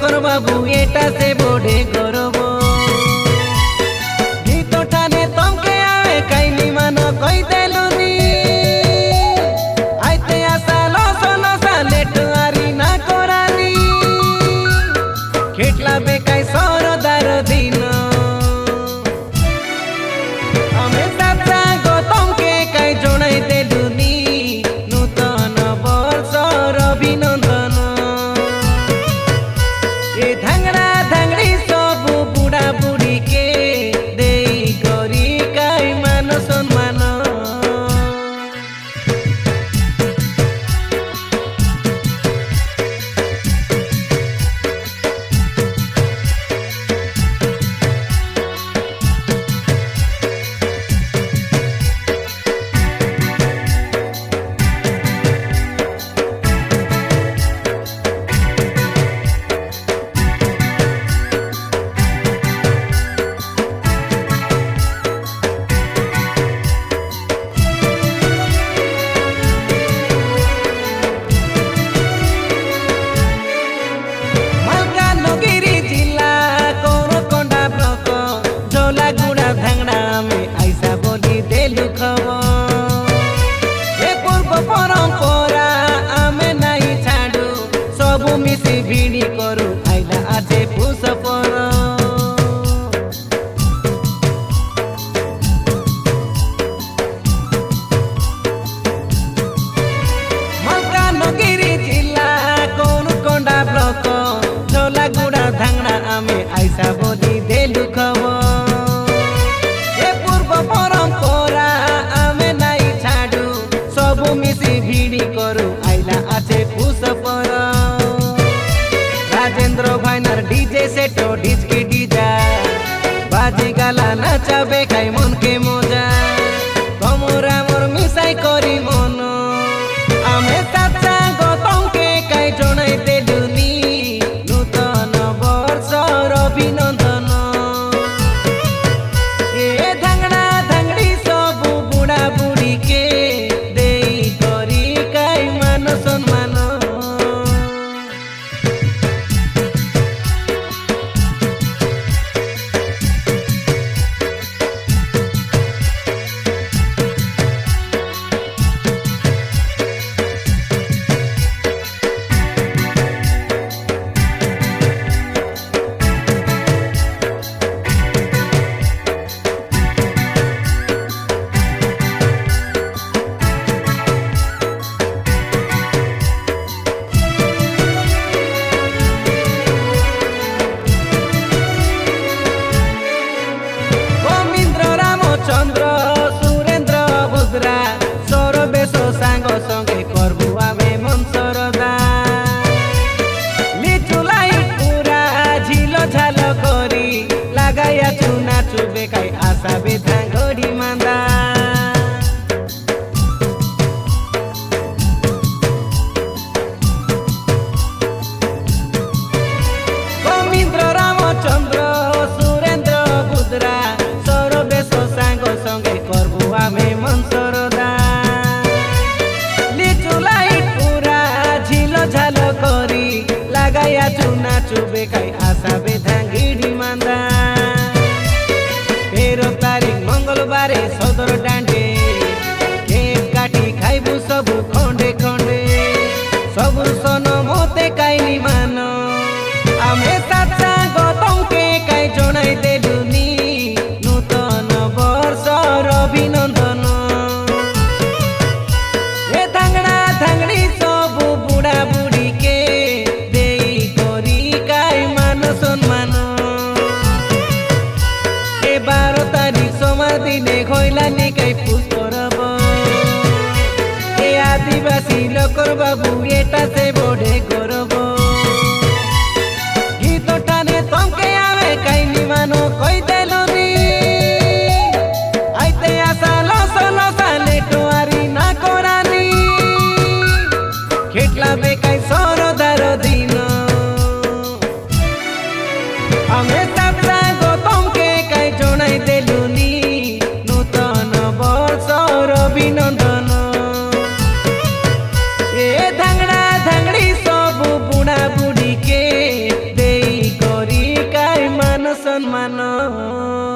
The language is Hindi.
लोकर बाबू एटा से बोढ़े गौरव गीत ठाने तमके आवे काइनी मानो कई देलुनी आइते आसा लसो लसा लेटुआरी ना कोरानी खेटला बेकाई सरदार दिन आमे साचा गो तमके काई जणाई देलुनी नूतन वर्षर अभिनंदन ए धांगड़ा धांगड़ी सब बुढ़ा बुढ़ी के देई करी काई मान सम्मान भिड़ी करू आइला आजे पुष पर मलकानगिरी जिला कोनकोंडा ब्लॉक झोलागुड़ा धांगड़ा आमे आइसा बोली देलु खबर ए पूर्व परंपरा आमे नाई छाडू सब मिसी भिड़ी करू आइला आजे पुष पर राजेंद्र भाईनार डीजे सेटो डिजकी डीजा बाजी गाला नाचाबे खाई मन के मजा कमरा मोर मिसाई करी मन आमे साचा गौतम के काई जणाई देलुनी नूतन वर्षर अभिनंदन ए धांगड़ा धांगड़ी सब बुढ़ा बुढ़ी के देई करी काई मान सम्मान चंद्र सुरेंद्र बुद्रा सौरभेश सांग संगे करबू आमे मन सरदा लिचु लाइट पूरा झिलो झाल करी लगाया चुना चुबे काई आशा बेधा घड़ी मांदा गोविंद्र रामचंद्र सुरेंद्र बुद्रा संगे करबू आमे मन सरदा लिचु लाइट पूरा झिलो झाल करी लगाया चुना चुबे काई आशा बेधा घिड़ी मांदा 13 तारीख मंगलवार सदर डांडे केक काटी खाइबू सबू खंडे खंडे सबू सन मते काई मान आमे साचा गौतम के काई जणाई देलुनी नूतन वर्षर अभिनंदन ए धांगड़ा धांगड़ी सब बुढ़ा बुढ़ी के देई करी काई मान सम्मान ए 12 तारीख सोमवार दिने खइलानी काई पुष परब ए आदिवासी लोकर बाबू एटा से बोढ़े गौरव गीत ठाने तमके आवे काइनी मानो कई देलुनी आइते आसा लसो लसा लेटुआरी ना कोरानी खेटला बेकाई सरदार दिन आमे साचा गौतम के काई जणाई देलुनी नूतन वर्षर अभिनंदन ए धांगड़ा धांगड़ी सब बुढ़ा बुढ़ी के दे মন